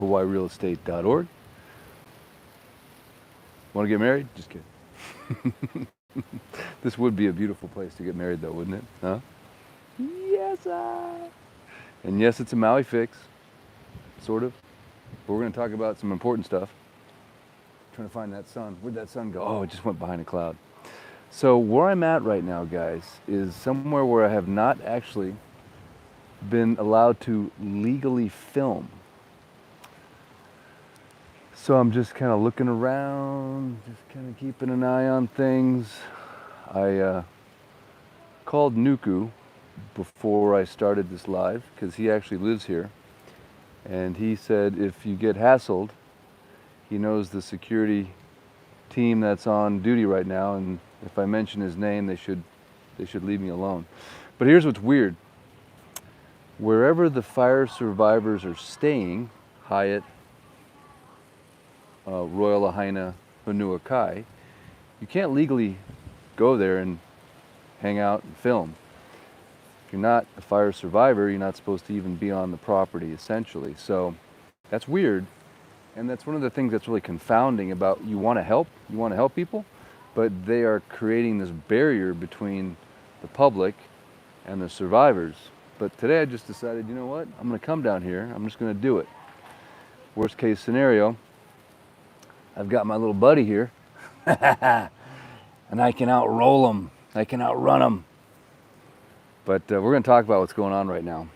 hawaiirealestate.org. Want to get married? Just kidding. This would be a beautiful place to get married though, wouldn't it? Huh? Yes, and yes, it's a Maui fix, sort of. But we're going to talk about some important stuff. Trying to find that sun. Where'd that sun go? Oh, it just went behind a cloud. So where I'm at right now, guys, is somewhere where I have not actually been allowed to legally film. So I'm just kind of looking around, just kind of keeping an eye on things. I called Nuku before I started this live because he actually lives here. And he said if you get hassled, he knows the security team that's on duty right now, and if I mention his name, they should leave me alone. But here's what's weird. Wherever the fire survivors are staying, Hyatt, Royal Lahaina, Honua Kai, you can't legally go there and hang out and film. If you're not a fire survivor, you're not supposed to even be on the property, essentially. So that's weird, and that's one of the things that's really confounding about you want to help people, but they are creating this barrier between the public and the survivors. But today I just decided, you know what, I'm going to come down here, I'm just going to do it. Worst case scenario, I've got my little buddy here, and I can outroll him, I can outrun him. But we're going to talk about what's going on right now.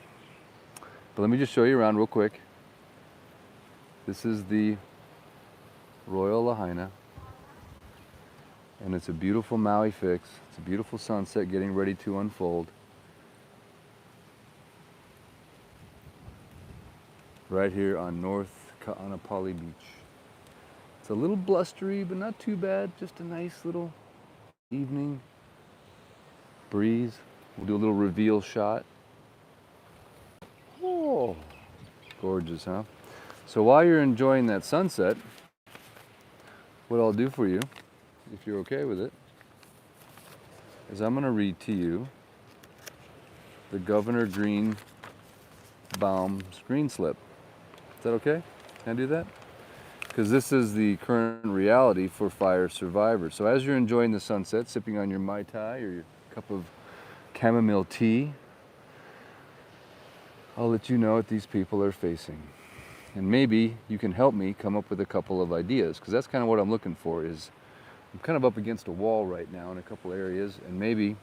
But let me just show you around real quick. This is the Royal Lahaina, and it's a beautiful Maui fix. It's a beautiful sunset getting ready to unfold. Right here on North Ka'anapali Beach. It's a little blustery, but not too bad. Just a nice little evening breeze. We'll do a little reveal shot. Oh, gorgeous, huh? So while you're enjoying that sunset, what I'll do for you, if you're okay with it, is I'm going to read to you the Governor Greenbaum's green slip. Is that okay? Can I do that? Because this is the current reality for fire survivors. So as you're enjoying the sunset, sipping on your Mai Tai or your cup of chamomile tea, I'll let you know what these people are facing. And maybe you can help me come up with a couple of ideas, because that's kind of what I'm looking for. Is I'm kind of up against a wall right now in a couple areas, and maybe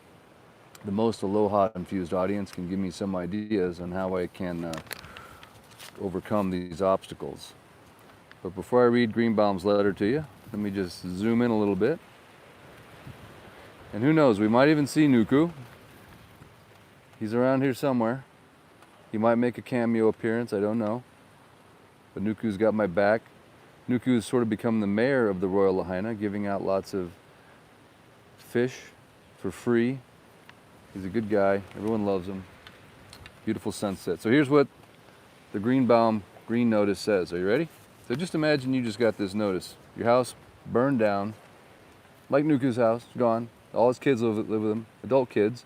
the most aloha infused audience can give me some ideas on how I can overcome these obstacles. But before I read Greenbaum's letter to you, let me just zoom in a little bit. And who knows, we might even see Nuku. He's around here somewhere. He might make a cameo appearance, I don't know. But Nuku's got my back. Nuku's sort of become the mayor of the Royal Lahaina, giving out lots of fish for free. He's a good guy. Everyone loves him. Beautiful sunset. So here's what the Greenbaum green notice says. Are you ready? So just imagine you just got this notice. Your house burned down, like Nuku's house, gone. All his kids live with him, adult kids,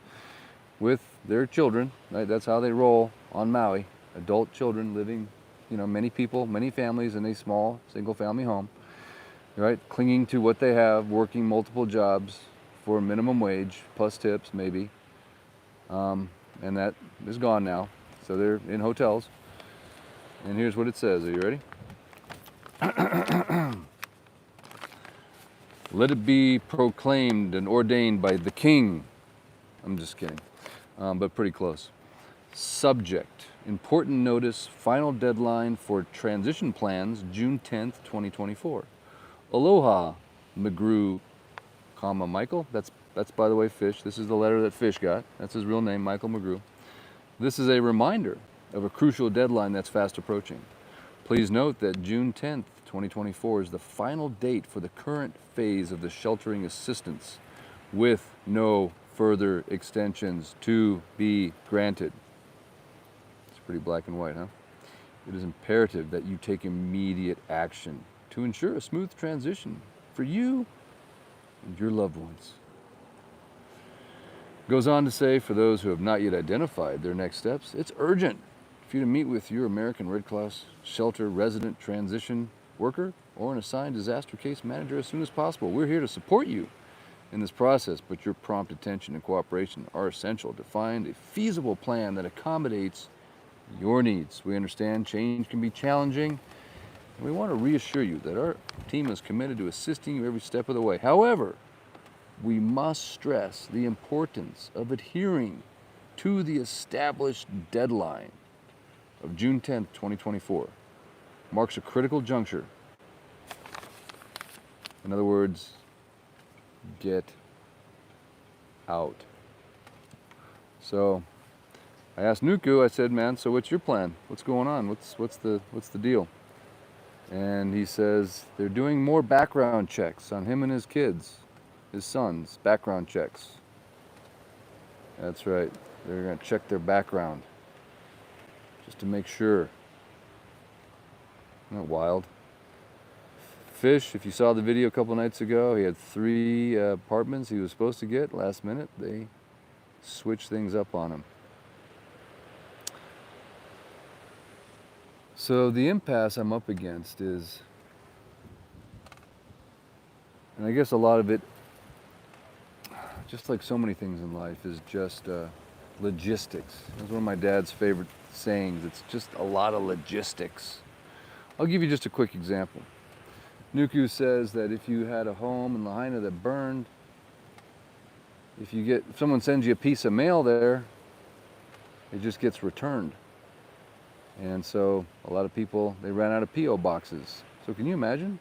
with their children. Right? That's how they roll on Maui. Adult children living, many people, many families in a small single-family home. Right? Clinging to what they have, working multiple jobs for minimum wage, plus tips maybe. And that is gone now. So they're in hotels. And here's what it says. Are you ready? Let it be proclaimed and ordained by the king. I'm just kidding, but pretty close. Subject, important notice, final deadline for transition plans, June 10th, 2024. Aloha, McGrew, Michael. That's by the way, Fish. This is the letter that Fish got. That's his real name, Michael McGrew. This is a reminder of a crucial deadline that's fast approaching. Please note that June 10th, 2024 is the final date for the current phase of the sheltering assistance, with no further extensions to be granted. It's pretty black and white, huh? It is imperative that you take immediate action to ensure a smooth transition for you and your loved ones. Goes on to say, for those who have not yet identified their next steps, it's urgent. If you to meet with your American Red Cross shelter resident transition worker or an assigned disaster case manager as soon as possible. We're here to support you in this process, but your prompt attention and cooperation are essential to find a feasible plan that accommodates your needs. We understand change can be challenging, and we want to reassure you that our team is committed to assisting you every step of the way. However, we must stress the importance of adhering to the established deadline of June 10th, 2024. Marks a critical juncture. In other words, get out. So I asked Nuku, I said, man, so what's your plan? What's going on? What's the deal? And he says they're doing more background checks on him and his kids, his sons, background checks. That's right. They're going to check their background just to make sure. Isn't that wild? Fish, if you saw the video a couple nights ago, he had 3 apartments he was supposed to get. Last minute, they switched things up on him. So the impasse I'm up against is, and I guess a lot of it, just like so many things in life, is just logistics. That's one of my dad's favorite sayings. It's just a lot of logistics. I'll give you just a quick example. Nuku says that if you had a home in Lahaina that burned, if someone sends you a piece of mail there, it just gets returned. And so a lot of people, they ran out of P.O. boxes. So can you imagine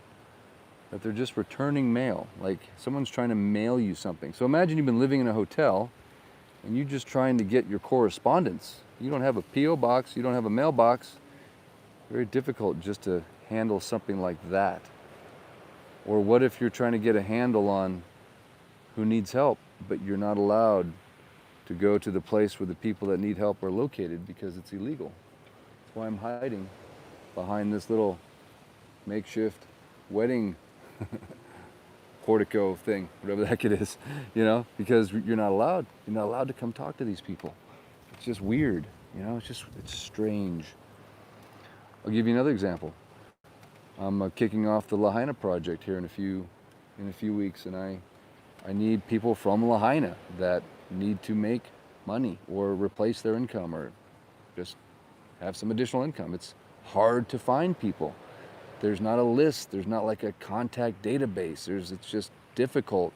that they're just returning mail? Like someone's trying to mail you something. So imagine you've been living in a hotel and you're just trying to get your correspondence. You don't have a P.O. box, you don't have a mailbox. Very difficult just to handle something like that. Or what if you're trying to get a handle on who needs help, but you're not allowed to go to the place where the people that need help are located because it's illegal? That's why I'm hiding behind this little makeshift wedding portico thing, whatever the heck it is, because you're not allowed. You're not allowed to come talk to these people. It's just weird, it's strange. I'll give you another example. I'm kicking off the Lahaina project here in a few weeks, and I need people from Lahaina that need to make money or replace their income or just have some additional income. It's hard to find people. There's not a list. There's not like a contact database. It's just difficult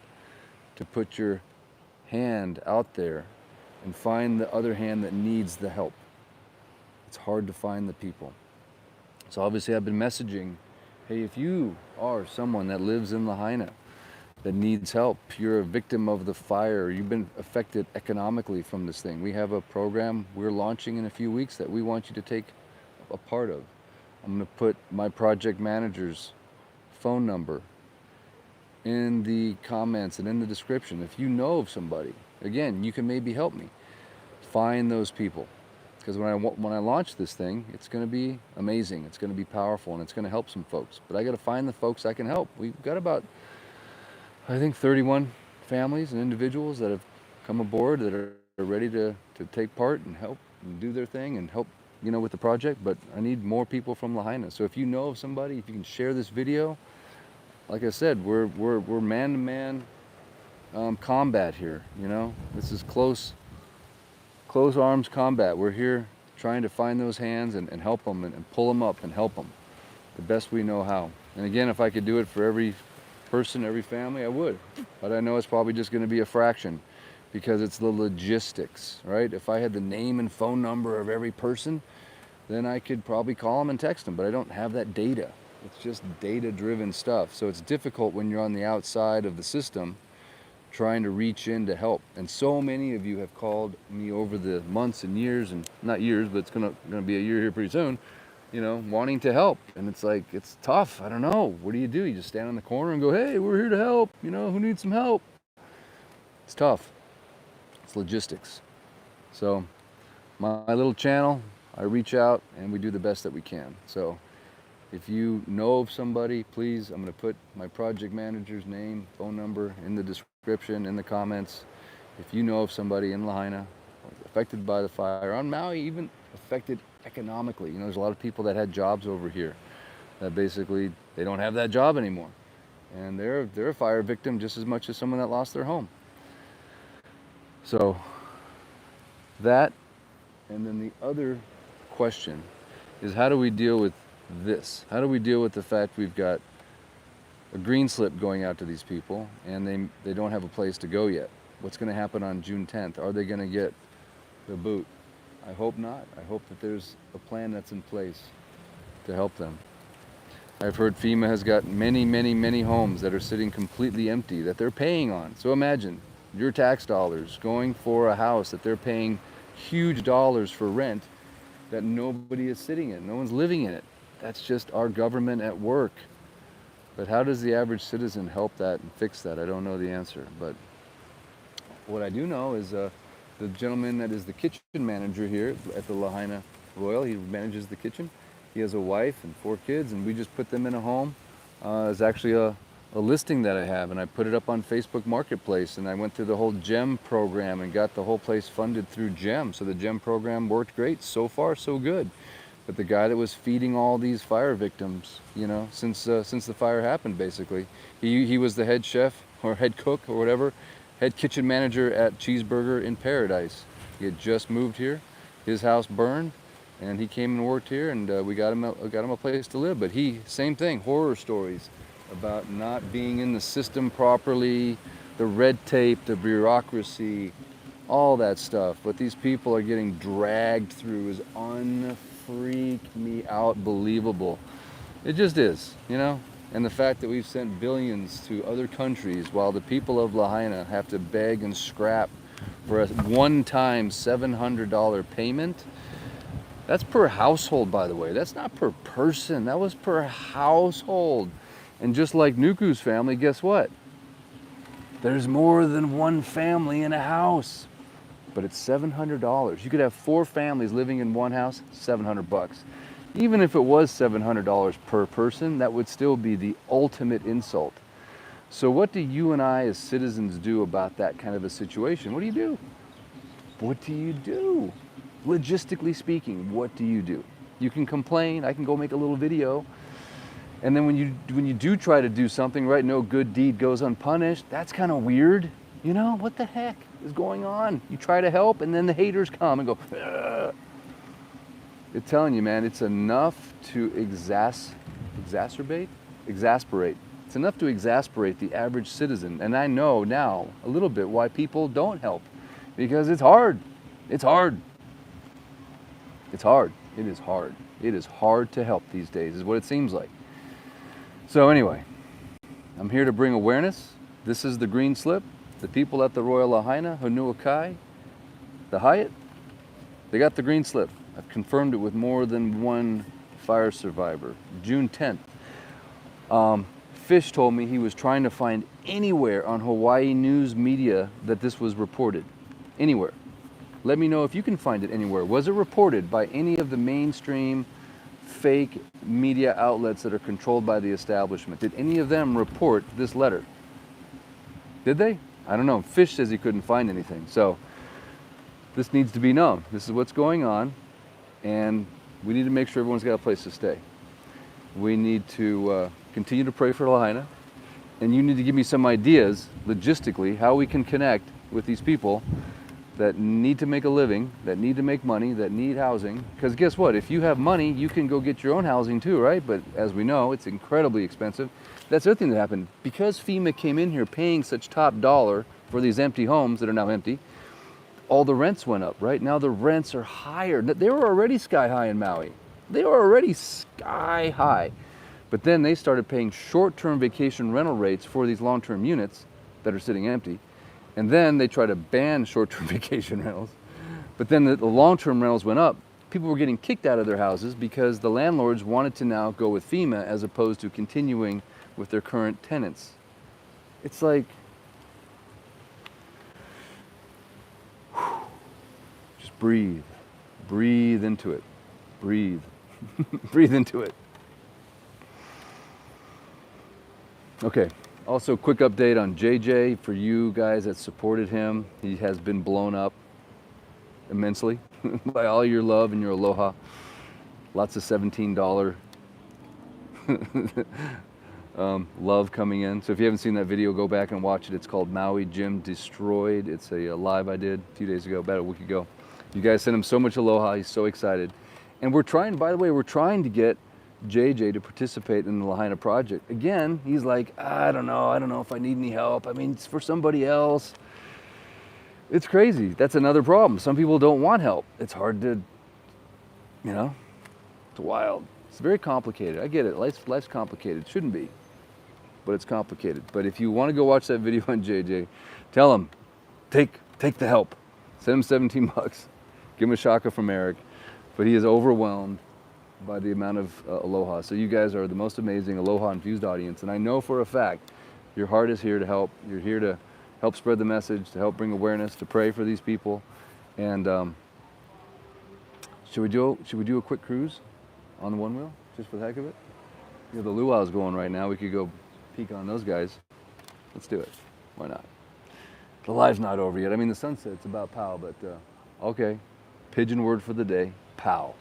to put your hand out there and find the other hand that needs the help. It's hard to find the people. So obviously I've been messaging, hey, if you are someone that lives in Lahaina that needs help, you're a victim of the fire, you've been affected economically from this thing, we have a program we're launching in a few weeks that we want you to take a part of. I'm going to put my project manager's phone number in the comments and in the description. If you know of somebody, again, you can maybe help me find those people. Because when I launch this thing, it's going to be amazing. It's going to be powerful, and it's going to help some folks. But I got to find the folks I can help. We've got about, I think, 31 families and individuals that have come aboard that are ready to take part and help and do their thing and help, with the project. But I need more people from Lahaina. So if you know of somebody, if you can share this video, like I said, we're man-to-man combat here. This is close arms combat. We're here trying to find those hands and help them and pull them up and help them the best we know how. And again, if I could do it for every person, every family, I would. But I know it's probably just going to be a fraction because it's the logistics, right? If I had the name and phone number of every person, then I could probably call them and text them, but I don't have that data. It's just data-driven stuff. So it's difficult when you're on the outside of the system trying to reach in to help. And so many of you have called me over the months and years, and not years, but it's gonna be a year here pretty soon, wanting to help. And it's like, it's tough. I don't know. What do? You just stand in the corner and go, hey, we're here to help. Who needs some help? It's tough. It's logistics. So my little channel, I reach out and we do the best that we can. So if you know of somebody, please, I'm going to put my project manager's name, phone number in the description, in the comments. If you know of somebody in Lahaina affected by the fire, on Maui, even affected economically. There's a lot of people that had jobs over here that basically they don't have that job anymore. And they're a fire victim just as much as someone that lost their home. So that, and then the other question is, how do we deal with this? How do we deal with the fact we've got a green slip going out to these people and they don't have a place to go yet? What's going to happen on June 10th? Are they going to get the boot? I hope not. I hope that there's a plan that's in place to help them. I've heard FEMA has got many, many, many homes that are sitting completely empty that they're paying on. So imagine your tax dollars going for a house that they're paying huge dollars for rent that nobody is sitting in. No one's living in it. That's just our government at work. But how does the average citizen help that and fix that? I don't know the answer. But what I do know is the gentleman that is the kitchen manager here at the Lahaina Royal, he manages the kitchen. He has a wife and 4 kids, and we just put them in a home. It's actually a listing that I have, and I put it up on Facebook Marketplace, and I went through the whole GEM program and got the whole place funded through GEM. So the GEM program worked great. So far, so good. But the guy that was feeding all these fire victims, since the fire happened, basically, he was the head chef or head cook or whatever, head kitchen manager at Cheeseburger in Paradise. He had just moved here. His house burned, and he came and worked here, and we got him a place to live. But same thing, horror stories about not being in the system properly, the red tape, the bureaucracy, all that stuff. What these people are getting dragged through is unfreak me out believable. It just is, And the fact that we've sent billions to other countries while the people of Lahaina have to beg and scrap for a one-time $700 payment. That's per household, by the way. That's not per person. That was per household. And just like Nuku's family, guess what? There's more than one family in a house. But it's $700. You could have 4 families living in one house, $700. Even if it was $700 per person, that would still be the ultimate insult. So what do you and I as citizens do about that kind of a situation? What do you do? What do you do? Logistically speaking, what do you do? You can complain. I can go make a little video. And then when you do try to do something, right, no good deed goes unpunished. That's kind of weird. What the heck is going on? You try to help, and then the haters come and go, ugh. I'm telling you, man, it's enough to exasperate. It's enough to exasperate the average citizen. And I know now a little bit why people don't help. Because it's hard. It's hard. It's hard. It is hard. It is hard to help these days, is what it seems like. So anyway, I'm here to bring awareness. This is the green slip. The people at the Royal Lahaina, Hanuakai, the Hyatt, they got the green slip. I've confirmed it with more than one fire survivor. June 10th. Fish told me he was trying to find anywhere on Hawaii news media that this was reported. Anywhere. Let me know if you can find it anywhere. Was it reported by any of the mainstream fake media outlets that are controlled by the establishment? Did any of them report this letter? Did they? I don't know. Fish says he couldn't find anything. So this needs to be known. This is what's going on. And we need to make sure everyone's got a place to stay. We need to continue to pray for Lahaina. And you need to give me some ideas, logistically, how we can connect with these people that need to make a living, that need to make money, that need housing. Because guess what? If you have money, you can go get your own housing too, right? But as we know, it's incredibly expensive. That's the other thing that happened. Because FEMA came in here paying such top dollar for these empty homes that are now empty, all the rents went up, right? Now the rents are higher. They were already sky high in Maui. They were already sky high. But then they started paying short-term vacation rental rates for these long-term units that are sitting empty. And then they try to ban short-term vacation rentals. But then the long-term rentals went up. People were getting kicked out of their houses because the landlords wanted to now go with FEMA as opposed to continuing with their current tenants. It's like, just breathe. Breathe into it. Breathe. Breathe into it. Okay. Also, quick update on JJ for you guys that supported him. He has been blown up immensely by all your love and your aloha. Lots of $17 love coming in. So if you haven't seen that video, go back and watch it. It's called Maui Gym Destroyed. It's a live I did a few days ago, about a week ago. You guys sent him so much aloha. He's so excited. And we're trying, by the way, we're trying to get JJ to participate in the Lahaina project. Again, he's like, I don't know if I need any help. I mean, it's for somebody else. It's crazy. That's another problem. Some people don't want help. It's hard to, you know, it's wild. It's very complicated. I get it. Life's complicated. It shouldn't be, but it's complicated. But if you want to go watch that video on JJ, tell him, take the help. Send him 17 bucks. Give him a shaka from Eric. But he is overwhelmed by the amount of aloha. So you guys are the most amazing aloha infused audience. And I know for a fact your heart is here to help. You're here to help spread the message, to help bring awareness, to pray for these people. And should we do a quick cruise on the one wheel, just for the heck of it? You know, the luau's going right now. We could go peek on those guys. Let's do it. Why not? The live's not over yet. I mean, the sunset's about pow, but okay. Pigeon word for the day, pow.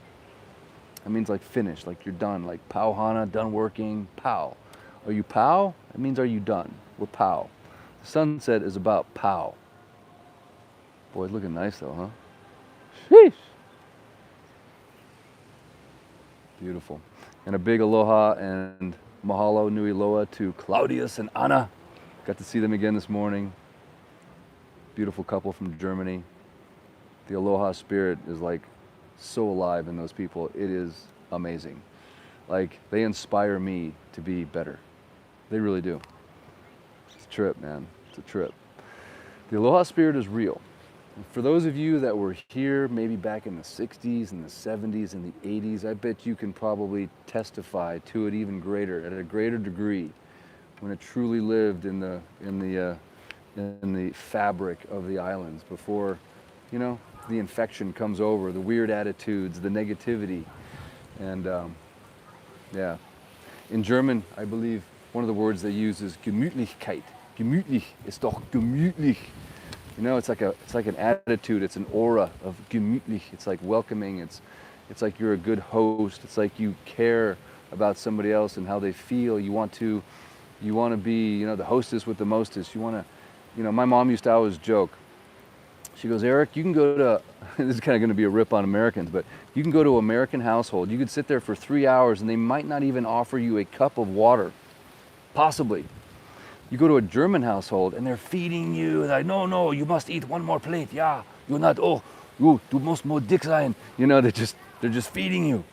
That means like finish, like you're done, like pow hana, done working, pow. Are you pow? That means are you done? We're pow. The sunset is about pow. Boy, it's looking nice though, huh? Sheesh. Beautiful. And a big aloha and mahalo nui loa to Claudius and Anna. Got to see them again this morning. Beautiful couple from Germany. The aloha spirit is like so alive in those people. It is amazing. Like, they inspire me to be better. They really do. It's a trip, man. It's a trip. The aloha spirit is real. And for those of you that were here maybe back in the 60s and the 70s and the 80s, I bet you can probably testify to it even greater, at a greater degree, when it truly lived in the fabric of the islands before, you know, the infection comes over, the weird attitudes, the negativity. And yeah, in German, I believe one of the words they use is Gemütlichkeit. Gemütlich ist doch gemütlich. You know, it's like an attitude, it's an aura of gemütlich. It's like welcoming, it's like you're a good host. It's like you care about somebody else and how they feel. You want to be, you know, the hostess with the mostest. You want to, you know, my mom used to always joke. She goes, Eric, you can go to, this is kind of going to be a rip on Americans, but you can go to an American household. You could sit there for 3 hours and they might not even offer you a cup of water. Possibly. You go to a German household and they're feeding you. They're like, no, you must eat one more plate. Yeah, you're not, du musst more dick sein. You know, they're just feeding you.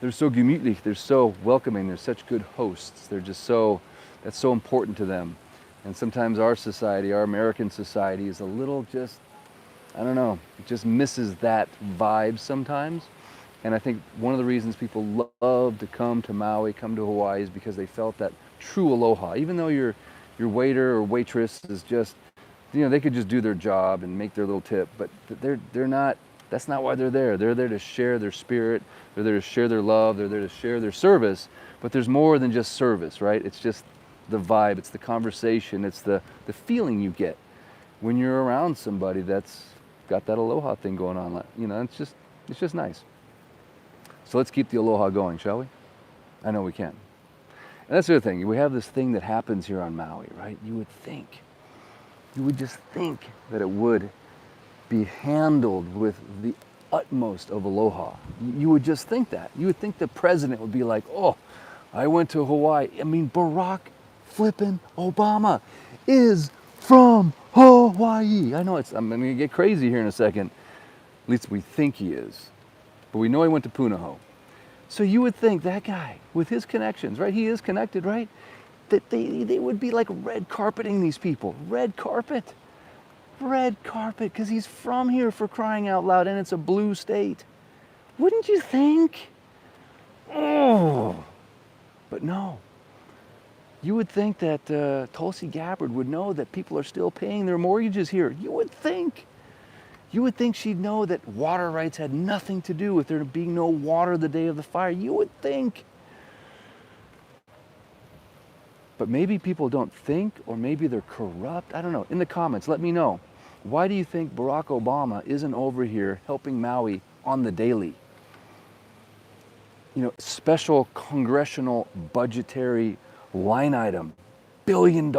They're so gemütlich. They're so welcoming. They're such good hosts. They're just so, that's so important to them. And sometimes our society, our American society is a little just, I don't know, it just misses that vibe sometimes. And I think one of the reasons people love to come to Maui, come to Hawaii, is because they felt that true aloha. Even though your waiter or waitress is just, you know, they could just do their job and make their little tip, but they're not, that's not why they're there. They're there to share their spirit, they're there to share their love, they're there to share their service, but there's more than just service, right? It's just the vibe, it's the conversation, it's the feeling you get when you're around somebody that's got that aloha thing going on. You know, it's just nice. So let's keep the aloha going, shall we? I know we can. And that's the other thing. We have this thing that happens here on Maui, right? You would just think that it would be handled with the utmost of aloha. You would just think that. You would think the president would be like, oh, I went to Hawaii. I mean, Barack flippin' Obama is from Hawaii. I know I'm going to get crazy here in a second. At least we think he is. But we know he went to Punahou. So you would think that guy, with his connections, right? He is connected, right? That they would be like red carpeting these people. Red carpet. Red carpet, because he's from here, for crying out loud, and it's a blue state. Wouldn't you think? Oh. But no. You would think that Tulsi Gabbard would know that people are still paying their mortgages here. You would think. You would think she'd know that water rights had nothing to do with there being no water the day of the fire. You would think. But maybe people don't think, or maybe they're corrupt. I don't know. In the comments, let me know. Why do you think Barack Obama isn't over here helping Maui on the daily? special congressional budgetary line item, $1 billion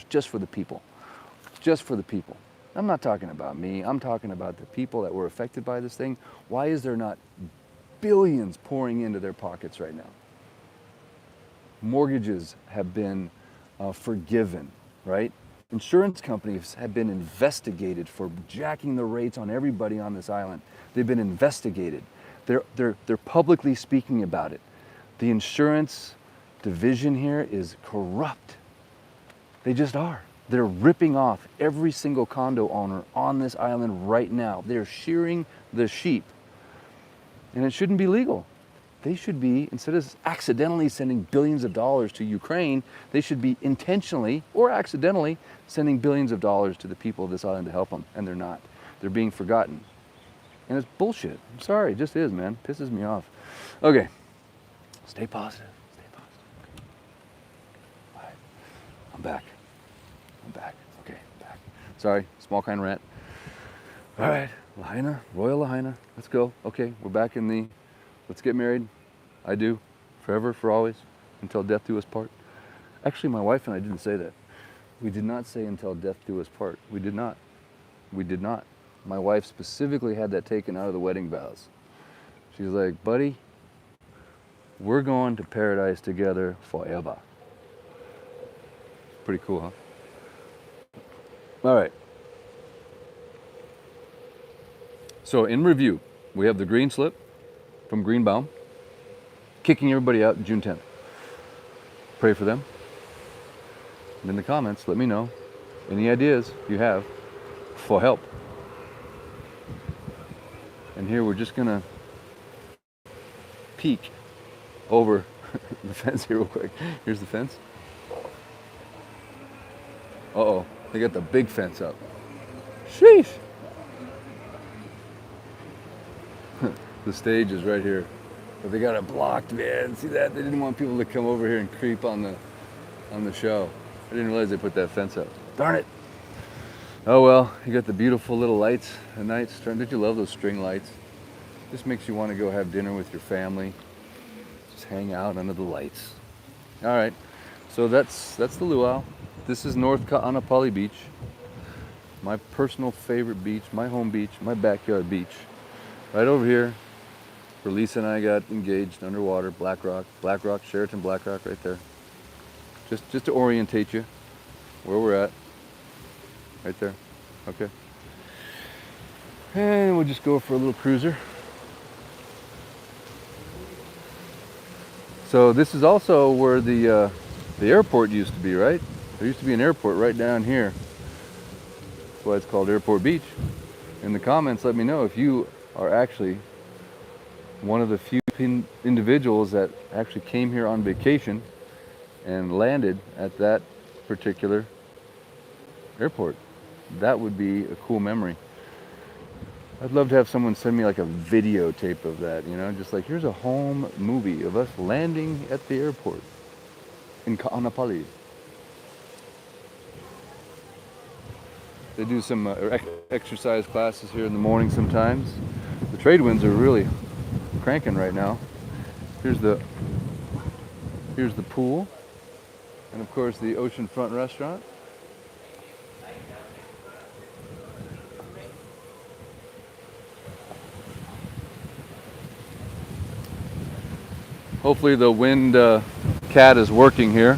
just for the people, just for the people. I'm not talking about me. I'm talking about the people that were affected by this thing. Why is there not billions pouring into their pockets right now? Mortgages have been forgiven, right? Insurance companies have been investigated for jacking the rates on everybody on this island. They've been investigated. They're publicly speaking about it. The insurance division here is corrupt. They just are. They're ripping off every single condo owner on this island right now. They're shearing the sheep. And it shouldn't be legal. They should be, instead of accidentally sending billions of dollars to Ukraine, they should be intentionally or accidentally sending billions of dollars to the people of this island to help them. And they're not. They're being forgotten. And it's bullshit. I'm sorry, it just is, man. It pisses me off. Okay. Stay positive. Stay positive. All right. I'm back. Okay, I'm back. Sorry, small kind of rant. All right, Lahaina, Royal Lahaina. Let's go. Okay, we're back in the let's get married. I do. Forever, for always, until death do us part. Actually, my wife and I didn't say that. We did not say until death do us part. We did not. We did not. My wife specifically had that taken out of the wedding vows. She's like, buddy, we're going to paradise together forever. Pretty cool, huh? All right. So in review, we have the green slip from Greenbaum, kicking everybody out June 10th. Pray for them. And in the comments, let me know any ideas you have for help. And here we're just gonna peek over the fence here real quick. Here's the fence. Uh-oh, they got the big fence up. Sheesh. The stage is right here. But they got it blocked, man. See that? They didn't want people to come over here and creep on the show. I didn't realize they put that fence up. Darn it. Oh well, you got the beautiful little lights at night. Don't you love those string lights? Just makes you want to go have dinner with your family. Just hang out under the lights. All right, so that's the luau. This is North Ka'anapali Beach. My personal favorite beach, my home beach, my backyard beach. Right over here, where Lisa and I got engaged underwater, Black Rock, Sheraton Black Rock right there. Just to orientate you where we're at. Right there, okay. And we'll just go for a little cruiser. So this is also where the airport used to be, right? There used to be an airport right down here. That's why it's called Airport Beach. In the comments, let me know if you are actually one of the few individuals that actually came here on vacation and landed at that particular airport. That would be a cool memory. I'd love to have someone send me like a videotape of that, just like here's a home movie of us landing at the airport in Ka'anapali. They do some exercise classes here in the morning sometimes. The trade winds are really cranking right now. Here's the pool, and of course the oceanfront restaurant. Hopefully the wind cat is working here.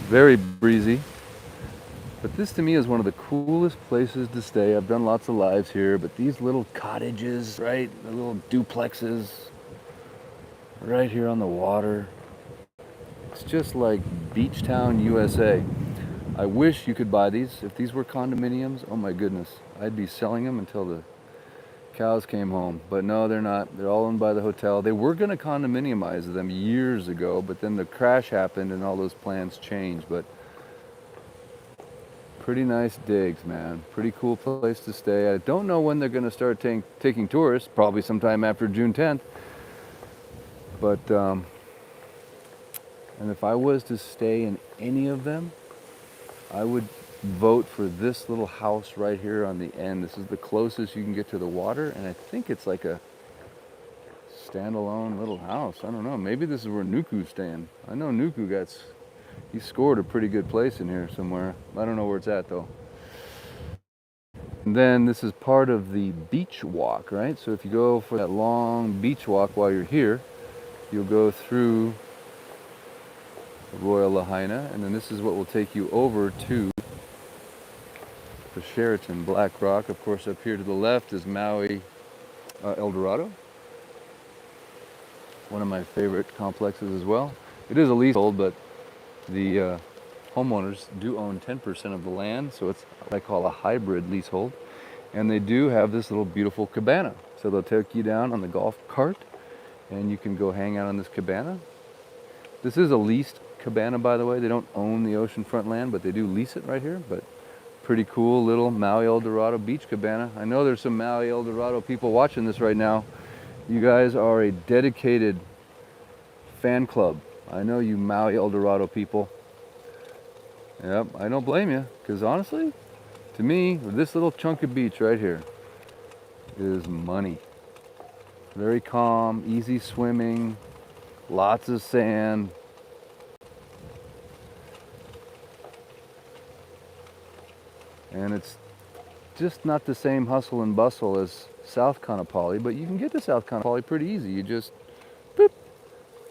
Very breezy. But this to me is one of the coolest places to stay. I've done lots of lives here, but these little cottages, right? The little duplexes right here on the water. It's just like Beach Town, USA. I wish you could buy these. If these were condominiums, oh my goodness, I'd be selling them until the cows came home. But no, they're not. They're all owned by the hotel. They were going to condominiumize them years ago, but then the crash happened and all those plans changed. But pretty nice digs, man. Pretty cool place to stay. I don't know when they're going to start taking tourists. Probably sometime after June 10th. But, and if I was to stay in any of them, I would vote for this little house right here on the end. This is the closest you can get to the water, and I think it's like a standalone little house. I don't know. Maybe this is where Nuku's staying. I know Nuku he scored a pretty good place in here somewhere. I don't know where it's at though. And then this is part of the beach walk, right? So if you go for that long beach walk while you're here, you'll go through Royal Lahaina, and then this is what will take you over to the Sheraton Black Rock. Of course, up here to the left is Maui El Dorado. One of my favorite complexes as well. It is a leasehold, but the homeowners do own 10% of the land, so it's what I call a hybrid leasehold. And they do have this little beautiful cabana. So they'll take you down on the golf cart, and you can go hang out on this cabana. This is a leased cabana, by the way. They don't own the oceanfront land, but they do lease it right here. But pretty cool little Maui El Dorado beach cabana. I know there's some Maui El Dorado people watching this right now. You guys are a dedicated fan club. I know you Maui El Dorado people. Yep, I don't blame you, because honestly, to me, this little chunk of beach right here is money. Very calm, easy swimming, lots of sand. And it's just not the same hustle and bustle as South Kaanapali, but you can get to South Kaanapali pretty easy. You just, boop.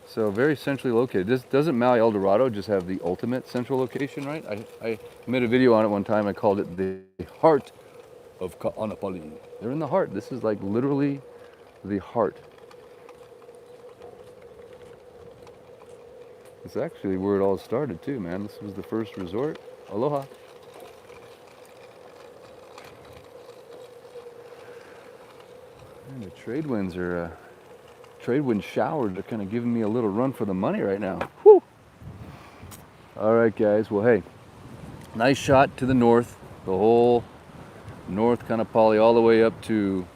So very centrally located. Doesn't Maui El Dorado just have the ultimate central location, right? I made a video on it one time. I called it the heart of Kaanapali. They're in the heart. This is like literally the heart. It's actually where it all started too, man. This was the first resort. Aloha. And the trade winds are, trade wind showers are kind of giving me a little run for the money right now. Whew. All right, guys. Well, hey, nice shot to the north. The whole North Kaanapali all the way up to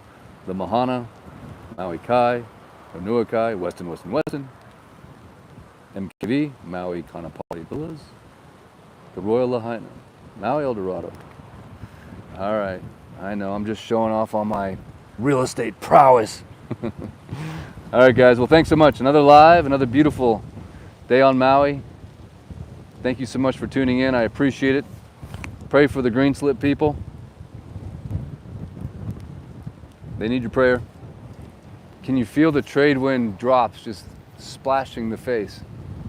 the Mahana, Maui Kai, Honua Kai, Weston, MKV, Maui Kaanapali Villas, the Royal Lahaina, Maui El Dorado. All right, I know, I'm just showing off on my real estate prowess. All right, guys, well, thanks so much. Another beautiful day on Maui. Thank you so much for tuning in. I appreciate it. Pray for the green slip people. They need your prayer. Can you feel the trade wind drops just splashing the face?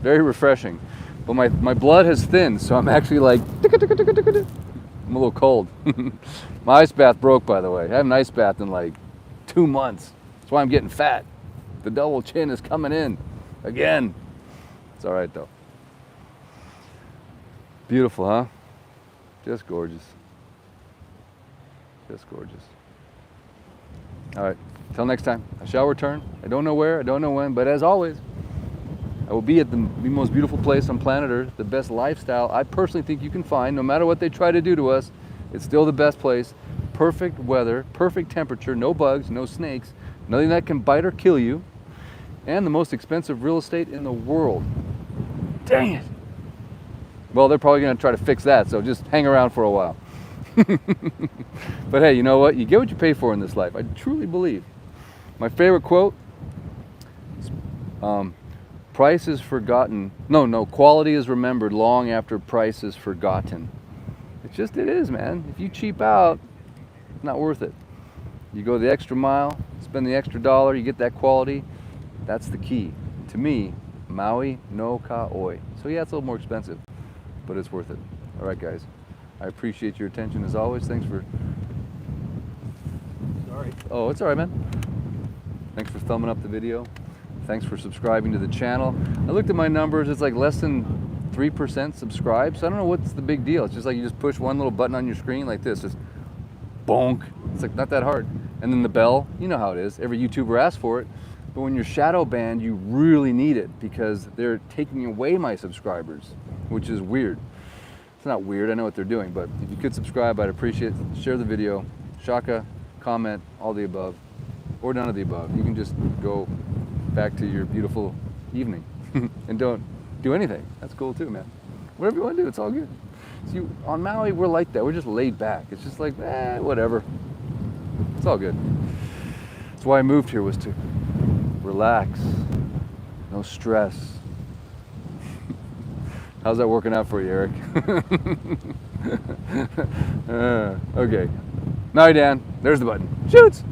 Very refreshing. But my blood has thinned, so I'm actually like, I'm a little cold. My ice bath broke, by the way. I haven't ice bathed in like 2 months. That's why I'm getting fat. The double chin is coming in again. It's all right though. Beautiful, huh? Just gorgeous. Just gorgeous. All right, till next time. I shall return. I don't know where, I don't know when, but as always, I will be at the most beautiful place on planet Earth, the best lifestyle I personally think you can find. No matter what they try to do to us, it's still the best place. Perfect weather, perfect temperature, no bugs, no snakes, nothing that can bite or kill you, and the most expensive real estate in the world. Dang it. Well, they're probably going to try to fix that, so just hang around for a while. But hey, you know what? You get what you pay for in this life. I truly believe. My favorite quote is, price is forgotten. No, quality is remembered long after price is forgotten. It is, man. If you cheap out, it's not worth it. You go the extra mile, spend the extra dollar, you get that quality. That's the key. To me, Maui no ka oi. So yeah, it's a little more expensive, but it's worth it. All right, guys. I appreciate your attention as always. Thanks for... Sorry. Oh, it's all right, man. Thanks for thumbing up the video. Thanks for subscribing to the channel. I looked at my numbers. It's like less than 3% subscribed. So I don't know what's the big deal. It's just like you just push one little button on your screen like this. Just bonk. It's like not that hard. And then the bell, you know how it is. Every YouTuber asks for it. But when you're shadow banned, you really need it because they're taking away my subscribers, which is weird. It's not weird, I know what they're doing, but if you could subscribe, I'd appreciate it. Share the video, shaka, comment, all the above, or none of the above. You can just go back to your beautiful evening and don't do anything. That's cool too, man. Whatever you want to do, it's all good. See, on Maui, we're like that. We're just laid back. It's just like, whatever. It's all good. That's why I moved here, was to relax, no stress. How's that working out for you, Eric? Okay. Now, Dan, there's the button. Shoots!